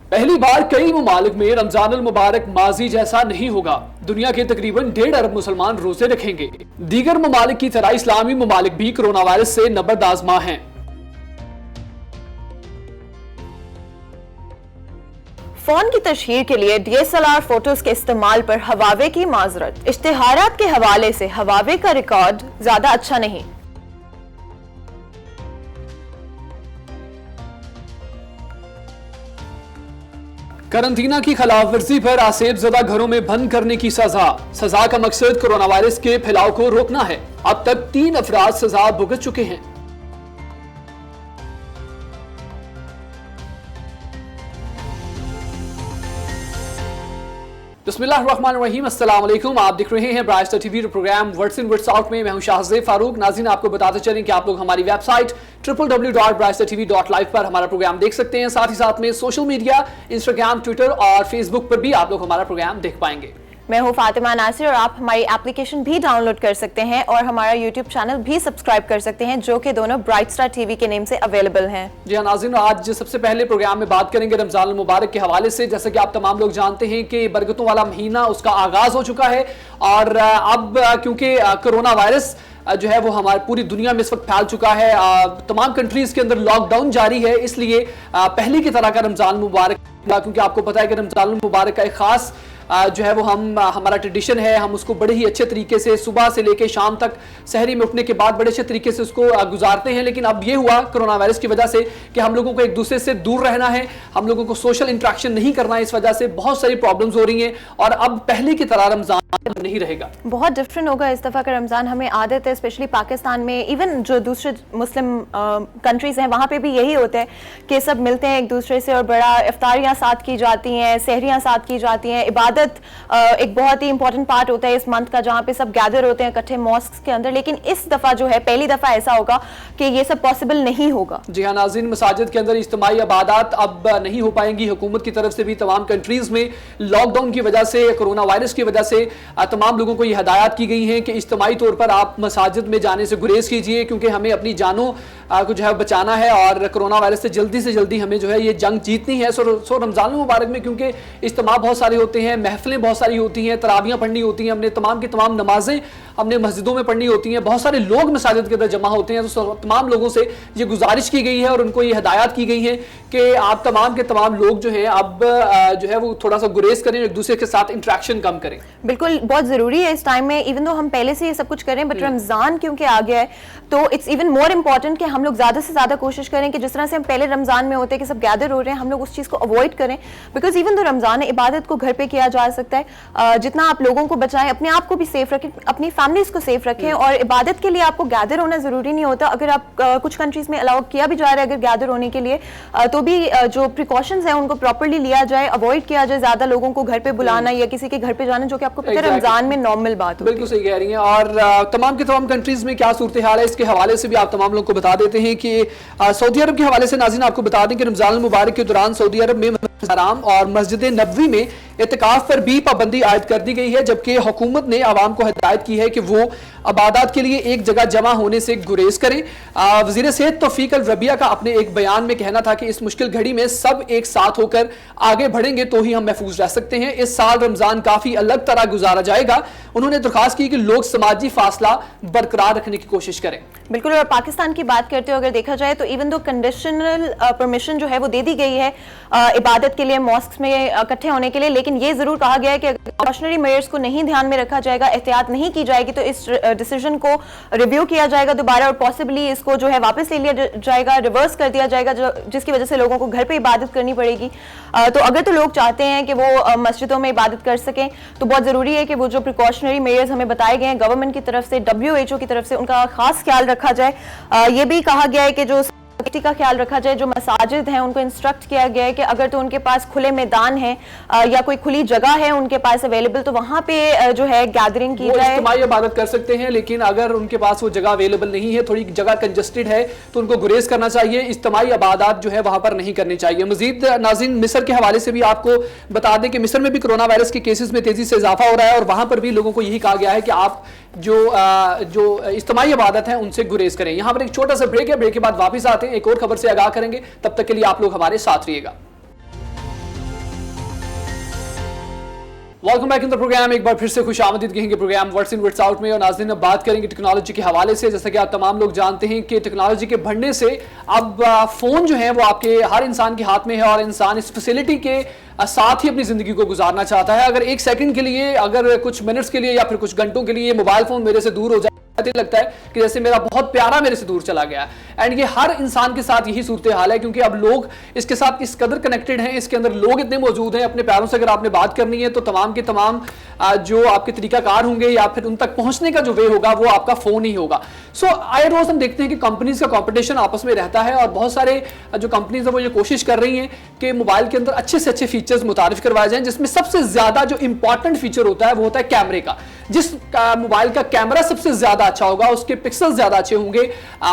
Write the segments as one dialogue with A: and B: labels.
A: पहली बार कई ममालिक में रमजानुल मुबारक माजी जैसा नहीं होगा। दुनिया के तकरीबन 1.5 अरब मुसलमान रोजे रखेंगे। दीगर ममालिक की तरह इस्लामी ममालिक भी कोरोना वायरस से नबर्द आजमा हैं।
B: फोन की तशहीर के लिए DSLR फोटोज के इस्तेमाल पर हवावे की माजरत। इश्तिहारात के हवाले से हवावे का रिकॉर्ड ज्यादा अच्छा नहीं।
A: करंतना की खिलाफ वर्जी पर आसेब ज़दा घरों में बंद करने की सजा का मकसद कोरोना वायरस के फैलाव को रोकना है। अब तक 3 अफराद सजा भुगत चुके हैं। बिस्मिल्लाहिर्रहमानिर्रहीम, अस्सलाम वालेकुम। आप देख रहे हैं bright star TV program words in words out में। मैं हूं शाहज़ेब फारूक। नाज़रीन, आपको बताते चलें कि आप लोग हमारी वेबसाइट www.brightstartv.live पर हमारा प्रोग्राम देख सकते हैं। साथ ही साथ में सोशल मीडिया इंस्टाग्राम, ट्विटर और फेसबुक पर भी आप लोग हमारा प्रोग्राम देख पाएंगे।
B: मैं हूं फातिमा नासिर और आप हमारी एप्लीकेशन भी डाउनलोड कर सकते हैं और हमारा यूट्यूब चैनल भी सब्सक्राइब कर सकते हैं, जो कि दोनों ब्राइट स्टार टीवी के नेम से अवेलेबल हैं।
A: जी हाँ नाज़रीन, आज सबसे पहले प्रोग्राम में बात करेंगे रमजान मुबारक के हवाले से। जैसा कि आप तमाम लोग जानते हैं कि बरकतों वाला महीना उसका आगाज हो चुका है और अब क्योंकि कोरोना वायरस जो है वो हमारी पूरी दुनिया में इस वक्त फैल चुका है, तमाम कंट्रीज के अंदर लॉकडाउन जारी है, इसलिए पहले की तरह का रमजान मुबारक, क्योंकि आपको पता है कि रमजान मुबारक का एक खास जो है वो हमारा ट्रेडिशन है। हम उसको बड़े ही अच्छे तरीके से सुबह से लेकर शाम तक सहरी में उठने के बाद बड़े अच्छे तरीके से उसको गुजारते हैं। लेकिन अब ये हुआ कोरोना वायरस की वजह से कि हम लोगों को एक दूसरे से दूर रहना है, हम लोगों को सोशल इंटरेक्शन नहीं करना है। इस वजह से बहुत सारी प्रॉब्लम्स हो रही हैं और अब पहले की तरह रमजान नहीं रहेगा,
B: बहुत डिफरेंट होगा इस दफा का रमजान। हमें आदत है स्पेशली पाकिस्तान में, इवन जो दूसरे मुस्लिम कंट्रीज हैं वहाँ पे भी यही होता है कि सब मिलते हैं एक दूसरे से और बड़ा इफ्तारियाँ साथ की जाती हैं, सहरियाँ साथ की जाती हैं। इबादत एक बहुत ही इंपॉर्टेंट पार्ट होता है इस मंथ का, जहाँ पे सब गैदर होते हैं इकट्ठे मॉस्क के अंदर। लेकिन इस दफा जो है पहली दफा ऐसा होगा कि ये सब पॉसिबल नहीं होगा।
A: जी हाँ नाज़रीन, मसाजिद के अंदर इज्तिमाई इबादत अब नहीं हो पाएंगी। हुकूमत की तरफ से भी तमाम कंट्रीज में लॉकडाउन की वजह से, कोरोना वायरस की वजह से तमाम लोगों को ये हदायत की गई है कि इज्तिमाई तौर पर आप मसाजिद में जाने से गुरेज कीजिए, क्योंकि हमें अपनी जानों को जो है बचाना है और कोरोना वायरस से जल्दी हमें जो है ये जंग जीतनी है। सो रमजान मुबारक में क्योंकि इज्तिमा बहुत सारे होते हैं, महफिलें बहुत सारी होती हैं, तरावियाँ पढ़नी होती हैं, हमने तमाम की तमाम नमाजें हमने मस्जिदों में पढ़नी होती हैं, बहुत सारे लोग मसाजिद के अंदर जमा होते हैं। तो तमाम लोगों से ये गुजारिश की गई है और उनको ये हदायत की गई है कि आप तमाम के तमाम लोग जो है अब जो है वो थोड़ा सा गुरेज करें, एक दूसरे के साथ इंटरेक्शन कम करें।
B: बिल्कुल, बहुत जरूरी है इस टाइम में। इवन दो हम पहले से ये सब कुछ करें, बट रमजान क्योंकि आ गया है तो इट्स इवन मोर इम्पोर्टेंट कि हम लोग ज्यादा से ज्यादा कोशिश करें कि जिस तरह से हम पहले रमजान में होते हैं कि सब गैदर हो रहे हैं, हम लोग उस चीज को अवॉइड करें। बिकॉज इवन दो रमजान है, इबादत को घर पे किया जा सकता है। जितना आप लोगों को बचाएं, अपने आप को भी सेफ रखें, अपनी फैमिलीज को सेफ रखें। और इबादत के लिए आपको गैदर होना जरूरी नहीं होता। अगर आप कुछ कंट्रीज में अलाउ किया भी जा रहा है अगर गैदर होने के लिए, तो भी जो प्रिकॉशंस हैं उनको प्रॉपर्ली लिया जाए, अवॉइड किया जाए ज्यादा लोगों को घर पे बुलाना या किसी के घर पे जाना, जो कि आपको पता है रमजान में नॉर्मल बात होती है।
A: बिल्कुल सही कह रही हैं। और तमाम के तमाम कंट्रीज में क्या सूरत हाल है, इसके हवाले से भी आप तमाम लोगों को बता देते हैं कि सऊदी अरब के हवाले से नाज़रीन आपको बता दें कि रमजान मुबारक के दौरान सऊदी अरब में हराम और मस्जिद नबवी में इत्तिकाफ पर भी पाबंदी आयद कर दी गई है, जबकि हुकूमत ने आवाम को हिदायत की है कि वो इबादत के लिए एक जगह जमा होने से गुरेज करें। वज़ीर सेहत तौफीक अल रबिया का अपने एक बयान में कहना था कि इस मुश्किल घड़ी में सब एक साथ होकर आगे बढ़ेंगे तो ही हम महफूज रह सकते हैं। इस साल रमजान काफी अलग तरह गुजारा जाएगा। उन्होंने दरख्वास्त की कि लोग समाजी फासला बरकरार रखने की कोशिश करें।
B: बिल्कुल, और पाकिस्तान की बात करते हो अगर देखा जाए तो इवन दो कंडीशनल परमिशन जो है वो दे दी गई है इबादत के लिए, मॉस्क में इकट्ठे होने के लिए, लेकिन ये जरूर कहा गया है कि प्रिकॉशनरी मेजर्स को नहीं ध्यान में रखा जाएगा, एहतियात नहीं की जाएगी, तो इस डिसीजन को रिव्यू किया जाएगा दोबारा और पॉसिबली इसको जो है वापस ले लिया जाएगा, रिवर्स कर दिया जाएगा, जिसकी वजह से लोगों को घर पे इबादत करनी पड़ेगी। तो अगर तो लोग चाहते हैं कि वो मस्जिदों में इबादत कर सकें तो बहुत जरूरी है कि वो जो प्रिकॉशनरी मेजर्स हमें बताए गए हैं गवर्नमेंट की तरफ से, WHO की तरफ से, उनका खास ख्याल रखा जाए। ये भी कहा गया है कि जो सेफ्टी का ख्याल रखा जाए, जो मसाजिद हैं उनको इंस्ट्रक्ट किया गया है कि अगर तो उनके पास खुले मैदान है या कोई खुली जगह है उनके पास अवेलेबल, तो वहां पे जो है गैदरिंग की जाए।
A: इज्तिमाई इबादत कर सकते हैं, लेकिन अगर उनके पास वो जगह अवेलेबल नहीं है, थोड़ी जगह कंजस्टेड है, तो उनको गुरेज करना चाहिए। इज्तिमाई इबादत जो है वहां पर नहीं करनी चाहिए। मजीद नाज़रीन मिस्र के हवाले से भी आपको बता दें कि मिस्र में भी कोरोना वायरस के केसेस में तेजी से इजाफा हो रहा है और वहां पर भी लोगों को यही कहा गया है कि आप जो इज्तिमाई इबादत है उनसे गुरेज करें। यहाँ पर एक छोटा सा ब्रेक है, ब्रेक के बाद वापस आते हैं, एक और खबर से आगाह करेंगे। तब तक के लिए आप लोग हमारे साथ रहिएगा। Welcome back in the program. एक बार फिर से खुश आमदीद कहेंगे program words in words out में। और नाज़रीन, अब बात करेंगे टेक्नोलॉजी के हवाले से। जैसा कि आप तमाम लोग जानते हैं कि टेक्नोलॉजी के बढ़ने से अब फ़ोन जो है वो आपके हर इंसान के हाथ में है और इंसान इस फैसिलिटी के साथ ही अपनी ज़िंदगी को गुजारना चाहता है। अगर एक सेकंड के लिए, अगर कुछ मिनट्स के लिए या फिर कुछ घंटों के लिए मोबाइल फ़ोन मेरे से दूर हो जाए, लगता है कि जैसे मेरा बहुत प्यारा मेरे से दूर चला गया। एंड ये हर इंसान के साथ यही सूरत हाल है, क्योंकि अब लोग इसके साथ इस कदर कनेक्टेड हैं, इसके अंदर लोग इतने मौजूद हैं। अपने प्यारों से अगर आपने बात करनी है तो तमाम के तमाम जो आपके तरीकाकार होंगे या फिर उन तक पहुंचने का जो वे होगा वो आपका फोन ही होगा। सो आए रोज हम देखते हैं कि कंपनीज का कंपटीशन आपस में रहता है और बहुत सारे जो कंपनीज है वो ये कोशिश कर रही हैं कि मोबाइल के अंदर अच्छे से अच्छे फीचर्स मुतारिफ करवाए जाएं, जिसमें सबसे ज्यादा जो इंपॉर्टेंट फीचर होता है वो होता है कैमरे का। जिस मोबाइल का कैमरा सबसे ज्यादा अच्छा होगा, उसके पिक्सल ज्यादा अच्छे होंगे,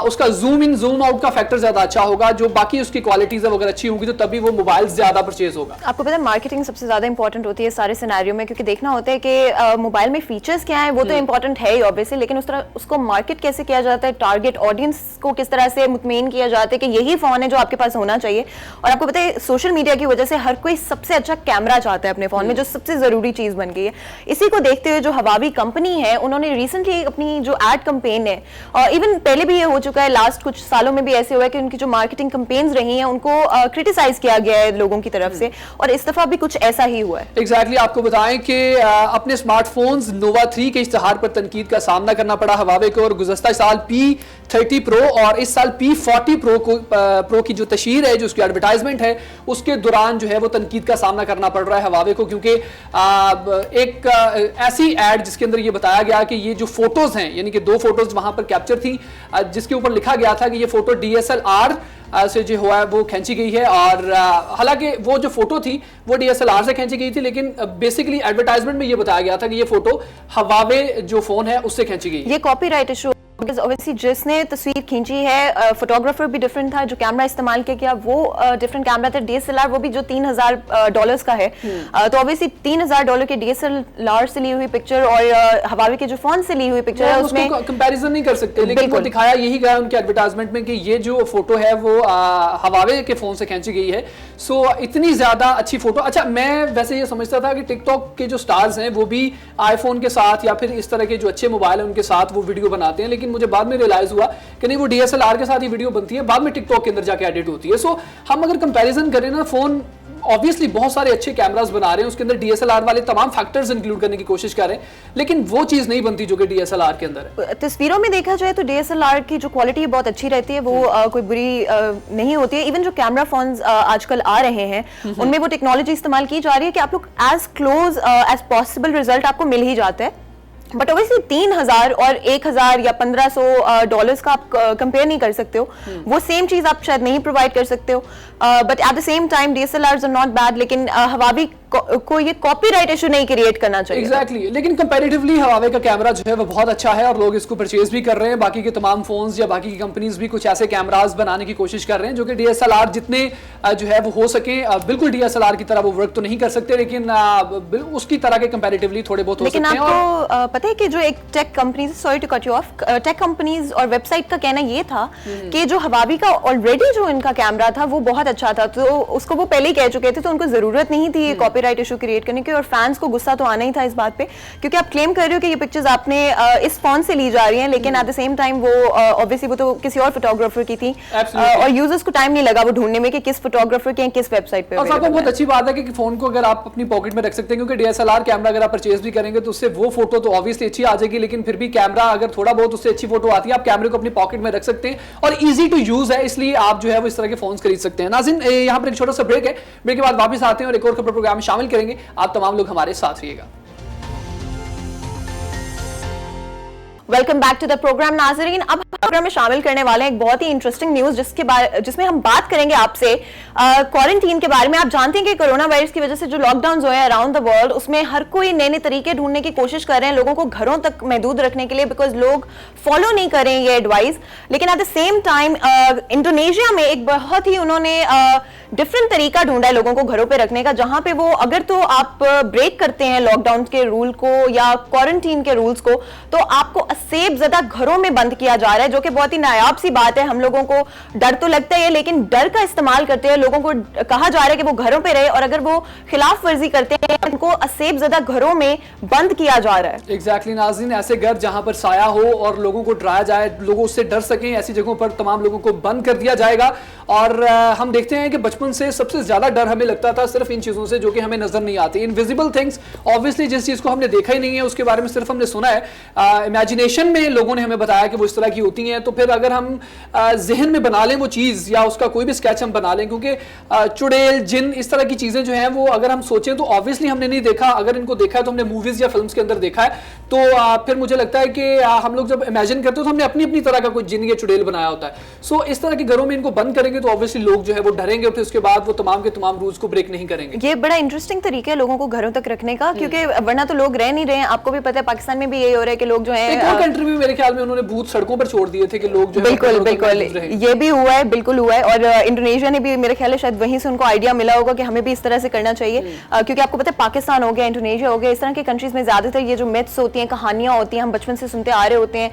A: उसका जूम इन जूम आउट का फैक्टर ज्यादा अच्छा होगा, जो बाकी उसकी क्वालिटीज है अगर अच्छी होंगी तो तभी वो मोबाइल ज्यादा परचेज होगा।
B: आपको पता है मार्केटिंग सबसे ज्यादा इंपॉर्टेंट होती है सारे सिनेरियो में, क्योंकि देखना होता है कि मोबाइल में फीचर्स क्या है वो तो इंपॉर्टेंट है ही ऑब्वियसली, लेकिन उस तरह उसको मार्केट कैसे किया जाता है, टारगेट ऑडियंस को किस तरह से मुतमईन किया जाता है कि यही फोन है जो आपके पास होना चाहिए। और आपको पता है सोशल मीडिया की वजह से हर कोई सबसे अच्छा कैमरा चाहता है अपने फोन में, जो सबसे जरूरी चीज बन गई है। इसी को देखते हुए जो हवावी कंपनी है उन्होंने रिसेंटली अपनी जो एड कैंपेन है, और इवन पहले भी ये हो चुका है, लास्ट कुछ सालों में भी ऐसे हुआ है कि उनकी जो मार्केटिंग कैंपेन्स रही हैं उनको क्रिटिसाइज किया गया है लोगों की तरफ से, और इस दफा भी कुछ ऐसा ही हुआ है।
A: एग्जैक्टली आपको बताएं कि अपने स्मार्टफोन्स नोवा 3 के इश्तिहार पर तनकीद का सामना करना पड़ा हवावे को, और गुज़श्ता साल P30 Pro और इस साल P40 Pro की जो तशहीर है, जो उसकी एडवर्टाइजमेंट है, उसके दौरान जो है वो तनकीद का सामना करना पड़ रहा है हवावे को, क्योंकि एक ऐसी एड जिसके अंदर ये बताया गया कि ये जो फोटोज हैं, यानी कि 2 फोटोज वहां पर कैप्चर थी, जिसके ऊपर लिखा गया था कि ये फोटो DSLR से जो हुआ है वो खींची गई है। और हालांकि वो जो फोटो थी वो DSLR से खींची गई थी, लेकिन बेसिकली एडवर्टाइजमेंट में ये बताया गया था कि ये फोटो हवावे जो फोन है उससे खींची गई है।
B: ये कॉपीराइट इशू ऑब्वियसली जिसने तस्वीर खींची है, फोटोग्राफर भी डिफरेंट था, जो कैमरा इस्तेमाल किया वो डिफरेंट कैमरा था, DSLR वो भी जो $3000 का है, तो ऑब्वियसली $3000 के DSLR से ली हुई पिक्चर और हवावे के जो फोन से ली हुई पिक्चर है उसमें
A: कंपैरिजन नहीं कर सकते, लेकिन वो दिखाया यही गया उनके एडवर्टाइजमेंट में कि ये जो फोटो है वो हवावे के फोन से खींची गई है। सो इतनी ज्यादा अच्छी फोटो। अच्छा, मैं वैसे ये समझता था कि टिकटॉक के जो स्टार्स हैं वो भी आईफोन के साथ या फिर इस तरह के जो अच्छे मोबाइल है उनके साथ वो वीडियो बनाते हैं, लेकिन मुझे बाद में रियलाइज हुआ कि नहीं, वो DSLR के साथ ही वीडियो बनती है, बाद में टिकटॉक के अंदर जाके एडिट होती है। सो हम अगर कंपैरिजन करें ना, फोन ऑब्वियसली बहुत सारे अच्छे कैमरास बना रहे हैं, उसके अंदर DSLR वाले तमाम फैक्टर्स इंक्लूड करने की कोशिश कर रहे हैं, लेकिन वो चीज नहीं बनती जो कि DSLR के अंदर है।
B: तस्वीरों में देखा जाए तो DSLR की जो क्वालिटी बहुत अच्छी रहती है, वो कोई बुरी नहीं होती है। इवन जो कैमरा फोन्स आजकल आ रहे हैं उनमें वो टेक्नोलॉजी इस्तेमाल की जा रही है कि आप लोग as close as possible result आपको मिल ही जाता है। बट ऑब्वियसली 3000 और 1000 या $1500 का आप कंपेयर नहीं कर सकते हो, वो सेम चीज आप शायद नहीं प्रोवाइड कर सकते हो। But at the same time DSLRs are not bad, लेकिन हवावी को ये कॉपीराइट इशू नहीं क्रिएट करना चाहिए।
A: एग्जैक्टली लेकिन कंपैरेटिवली हवावे का कैमरा जो है वो बहुत अच्छा है और लोग इसको परचेज भी कर रहे हैं। बाकी के तमाम फोन्स या बाकी की कंपनीज भी कुछ ऐसे कैमरास बनाने की कोशिश कर रहे हैं जो कि DSLR जितने जो है वो हो सके। बिल्कुल DSLR की तरह वो वर्क तो नहीं कर सकते, लेकिन उसकी तरह के कंपैरेटिवली थोड़े बहुत हो सकते हैं।
B: लेकिन आपको पता है कि जो एक tech companies, sorry to cut you off, tech companies और वेबसाइट का कहना ये था कि जो हवावी का ऑलरेडी जो इनका कैमरा था वो बहुत अच्छा था, तो उसको वो पहले ही कह चुके थे, तो उनको जरूरत नहीं थी कॉपीराइट इशू क्रिएट करने की। और फैंस को गुस्सा तो आना ही था इस बात पे, क्योंकि आप क्लेम कर रहे हो कि ये पिक्चर्स आपने इस फोन से ली जा रही हैं, लेकिन एट द सेम टाइम वो ऑब्वियसली वो तो किसी और फोटोग्राफर की थी, और यूजर्स को टाइम नहीं लगा वो ढूंढने में कि किस फोटोग्राफर के किस वेबसाइट पे।
A: और साहब बहुत अच्छी बात है कि फोन को अगर आप अपनी पॉकेट में रख सकते हैं, क्योंकि DSLR कैमरा अगर आप परचेज भी करेंगे तो उससे वो फोटो तो ऑब्वियसली अच्छी आ जाएगी, लेकिन फिर भी कैमरा अगर थोड़ा बहुत उससे अच्छी फोटो आती है, आप कैमरे को अपनी पॉकेट में रख सकते हैं और इजी टू यूज है, इसलिए आप जो है वो इस तरह के फोन खरीद सकते हैं। नाज़रीन, यहाँ पर एक छोटा सा ब्रेक है, ब्रेक के बाद वापस आते हैं और एक और खबर प्रोग्राम में शामिल करेंगे। आप तमाम लोग हमारे साथ रहिएगा।
B: Welcome back to the program. नाज़रीन, अब प्रोग्राम में शामिल करने वाले हैं एक बहुत ही इंटरेस्टिंग न्यूज जिसमें हम बात करेंगे आपसे क्वारंटीन के बारे में। आप जानते हैं कि कोरोना वायरस की वजह से जो लॉकडाउन हुए हैं अराउंड द वर्ल्ड, उसमें हर कोई नए नए तरीके ढूंढने की कोशिश कर रहे हैं लोगों को घरों तक महदूद रखने के लिए, बिकॉज लोग फॉलो नहीं कर रहे हैं ये एडवाइस। लेकिन eight the same time Indonesia में एक बहुत ही उन्होंने डिफरेंट तरीका ढूंढा है लोगों को घरों पे रखने का, जहां पे वो अगर तो आप ब्रेक करते हैं लॉकडाउन के रूल को या क्वारंटीन के रूल्स को, तो आपको सेब ज्यादा घरों में बंद किया जा रहा है, जो कि बहुत ही नायाब सी बात है। हम लोगों को डर तो लगता है, लेकिन डर का इस्तेमाल करते हैं लोगों को कहा जा रहा है कि वो घरों पे रहे, और अगर वो खिलाफ वर्जी करते हैं उनको असेब ज़दा घरों में बंद किया जा रहा है।
A: एग्जैक्टली नाज़रीन, ऐसे घर जहां पर साया हो और लोगों को डराया जाए, लोगों उससे डर सकें, ऐसी जगहों पर तमाम लोगों को बंद कर दिया जाएगा। और हम देखते हैं कि बचपन से सबसे ज्यादा डर हमें लगता था सिर्फ इन चीजों से जो कि हमें नजर नहीं आती, इनविजिबल थिंग्स। ऑब्वियसली जिस चीज को हमने देखा ही नहीं है उसके बारे में सिर्फ हमने सुना है, इमेजिनेशन में लोगों ने हमें बताया कि वो इस तरह की होती हैं। तो फिर अगर हम जहन में बना लें वो चीज या उसका कोई भी स्केच हम बना लें, क्योंकि चुड़ैल, जिन, इस तरह की चीजें जो हैं वो अगर हम सोचें तो ऑब्वियसली हमने नहीं देखा, अगर इनको देखा है तो हमने मूवीज या फिल्म्स के अंदर देखा है। तो फिर मुझे लगता है कि हम लोग जब इमेजिन करते हो तो हमने अपनी अपनी तरह का कोई जिन या चुड़ैल बनाया होता है। सो इस तरह के घरों में इनको बंद करेंगे तो ऑब्वियसली लोग जो है वो डरेंगे और फिर उसके बाद वो तमाम के तमाम रूल्स को ब्रेक नहीं करेंगे।
B: ये बड़ा इंटरेस्टिंग तरीका है लोगों को घरों तक रखने का, क्योंकि वरना तो लोग रह नहीं रहे हैं। आपको भी पता है पाकिस्तान में भी यही हो रहा है कि लोग जो है,
A: एक और कंट्री में मेरे ख्याल में उन्होंने भूत सड़कों पर छोड़ दिए थे कि लोग जो
B: बिल्कुल बिल्कुल ये भी हुआ है, बिल्कुल हुआ है। और इंडोनेशिया ने भी, मेरे ख्याल है शायद वहीं से उनको आइडिया मिला होगा कि हमें भी इस तरह से करना चाहिए, क्योंकि आपको पता है पाकिस्तान हो गया, इंडोनेशिया हो गया, इस तरह के कंट्रीज में ज्यादातर ये जो मिथ्स होती हैं, कहानियां होती हैं, हम बचपन से सुनते आ रहे होते हैं,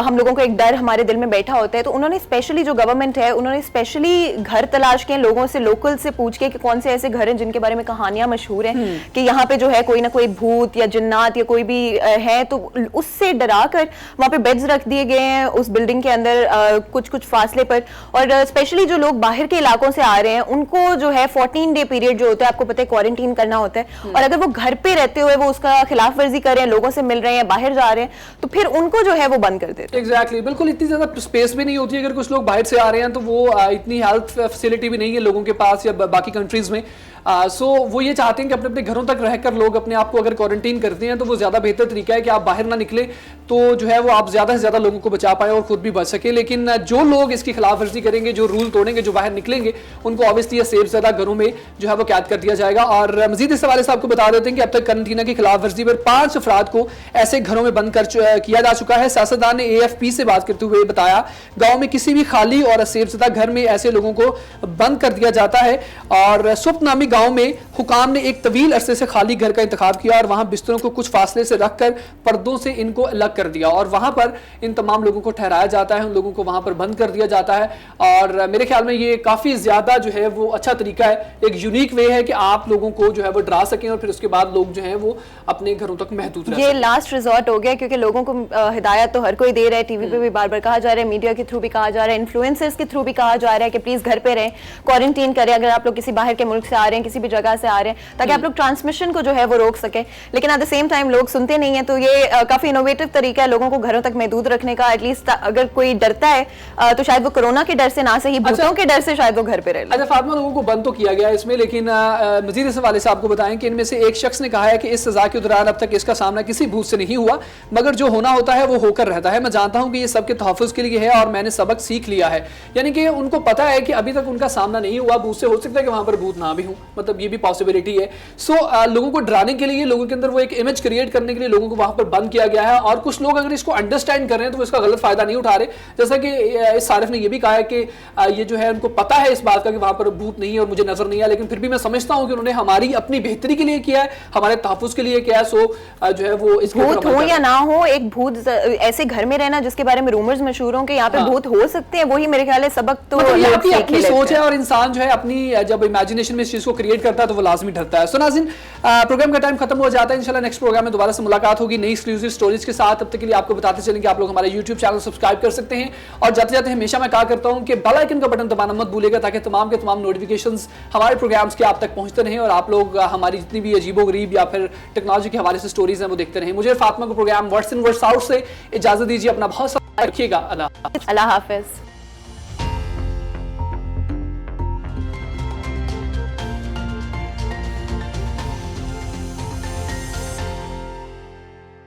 B: हम लोगों को एक डर हमारे दिल में बैठा होता है। तो उन्होंने स्पेशली, जो गवर्नमेंट है, उन्होंने स्पेशली घर तलाश के लोगों से, लोकल से पूछ के कि कौन से ऐसे घर हैं जिनके बारे में कहानियां मशहूर हैं कि यहाँ पे जो है कोई ना कोई भूत या जिन्नात या कोई भी है, तो उससे डरा कर वहाँ पे बेड्स रख दिए गए हैं उस बिल्डिंग के अंदर कुछ कुछ फासले पर। और स्पेशली जो लोग बाहर के इलाकों से आ रहे हैं उनको जो है 14 डे पीरियड जो होता है, आपको पता है, क्वारंटीन करना होता है। और अगर वो घर पे रहते हुए वो उसका खिलाफ वर्जी कर रहे हैं, लोगों से मिल रहे हैं, बाहर जा रहे हैं, तो फिर उनको जो है वो बंद कर देते हैं।
A: एग्जैक्टली, बिल्कुल इतनी ज्यादा स्पेस भी नहीं होती। अगर कुछ लोग बाहर से आ रहे हैं तो वो इतनी हेल्थ फैसिलिटी भी नहीं है लोगों के पास या बाकी कंट्रीज में। सो वो ये चाहते हैं कि अपने अपने घरों तक रहकर लोग अपने आप को अगर क्वारंटीन करते हैं तो वो ज्यादा बेहतर तरीका है कि आप बाहर ना निकले, तो जो है वो आप ज्यादा से ज्यादा लोगों को बचा पाए और खुद भी बच सके। लेकिन जो लोग इसकी खिलाफ वर्जी करेंगे, जो रूल तोड़ेंगे, जो बाहर निकलेंगे, उनको ऑब्वियसली सेफ ज्यादा घरों में जो है वो कैद कर दिया जाएगा। और मजीद इस हवाले से आपको बता देते हैं कि अब तक करंटीना की खिलाफ वर्जी पर 5 अफराद को ऐसे घरों में बंद किया जा चुका है। सियासतदान ने AFP से बात करते हुए बताया, गाँव में किसी भी खाली और सेफ ज्यादा घर में ऐसे लोगों को बंद कर दिया जाता है। और सुप्त नामी गाँव में हुकाम ने एक तवील अरसे से खाली घर का इंतखाब किया और वहां बिस्तरों को कुछ फासले से रखकर पर्दों से इनको अलग कर दिया और वहां पर इन तमाम लोगों को ठहराया जाता है, उन लोगों को वहां पर बंद कर दिया जाता है। और मेरे ख्याल में ये काफी ज्यादा जो है वो अच्छा तरीका है, एक यूनिक वे है कि आप लोगों को जो है वो डरा सकें और फिर उसके बाद लोग जो है वो अपने घरों तक महदूद रह
B: ये लास्ट रिजॉर्ट हो गया, क्योंकि लोगों को हिदायत तो हर कोई दे रहा है, टीवी पे भी बार बार कहा जा रहा है, मीडिया के थ्रू भी कहा जा रहा है, इन्फ्लुएंसर्स के थ्रू भी कहा जा रहा है कि प्लीज घर पे रहें, क्वारंटीन करें अगर आप लोग किसी बाहर के मुल्क से आ रहे हैं, किसी भी जगह से आ रहे हैं, ताकि आप लोग ट्रांसमिशन को जो है वो रोक सके। लेकिन एट द सेम टाइम लोग सुनते नहीं है। तो ये काफी इनोवेटिव तरीका है लोगों को घरों तक महदूद रखने का। एटलीस्ट अगर कोई डरता है तो शायद वो कोरोना के डर से ना सही, भूतों के डर से शायद वो घर पे रहे।
A: अच्छा फातिमा, लोगों को बंद तो किया गया इसमें, लेकिन मजीद इस हवाले से आपको बताएं कि इनमें से एक शख्स ने कहा है कि इस सजा के दौरान अब तक इसका सामना किसी भूत से नहीं हुआ, मगर जो होना होता है वो होकर रहता है। मैं जानता हूं कि ये सबके तहफ़्फ़ुज़ के लिए है और मैंने सबक सीख लिया है। यानी कि उनको पता है कि अभी तक उनका सामना नहीं हुआ भूत से, हो सकता है कि वहां पर भूत ना भी हो, मतलब ये भी पॉसिबिलिटी है। सो लोगों को डराने के लिए, लोगों के अंदर वो एक इमेज क्रिएट करने के लिए लोगों को वहां पर बंद किया गया है। और कुछ लोग अगर इसको अंडरस्टैंड कर रहे हैं तो वो इसका गलत फायदा नहीं उठा रहे। जैसा कि इस सारिफ ने ये भी कहा है कि ये जो है उनको पता है इस बात का कि वहां पर भूत नहीं है और मुझे नजर नहीं आया, लेकिन फिर भी मैं समझता हूं कि उन्होंने हमारी अपनी बेहतरी के लिए किया है, हमारे तहफ़्फ़ुज़ के लिए किया है। सो जो है वो इस
B: भूत हो या ना हो, एक भूत ऐसे घर में रहना जिसके बारे में रूमर्स मशहूर हों कि यहाँ पे भूत हो सकते हैं, वही मेरे ख्याल है सबक तो
A: अपनी सोच है। और इंसान जो है अपनी जब इमेजिनेशन में इस चीज को क्रिएट करता है तो वो लाजमी डरता है। सो नाज़रीन, प्रोग्राम का टाइम खत्म हो जाता है। इंशाल्लाह नेक्स्ट प्रोग्राम में दोबारा से मुलाकात होगी नई एक्सक्लूसिव स्टोरीज के साथ। तब तक के लिए आपको बताते चलेंगे आप लोग हमारा यूट्यूब चैनल सब्सक्राइब कर सकते हैं और जाते जाते हमेशा मैं कहा करता हूं कि बेल आइकन का बटन दबाना मत भूलिएगा, ताकि तमाम के तमाम नोटिफिकेशंस हमारे प्रोग्राम्स के आप तक पहुंचते रहें और आप लोग हमारी जितनी भी अजीबोगरीब या फिर टेक्नोलॉजी के हवाले से स्टोरीज हैं वो देखते रहें। मुझे फातिमा को program words in words out से इजाजत दीजिए। अपना बहुत सारा रखिएगा। अल्लाह हाफिज।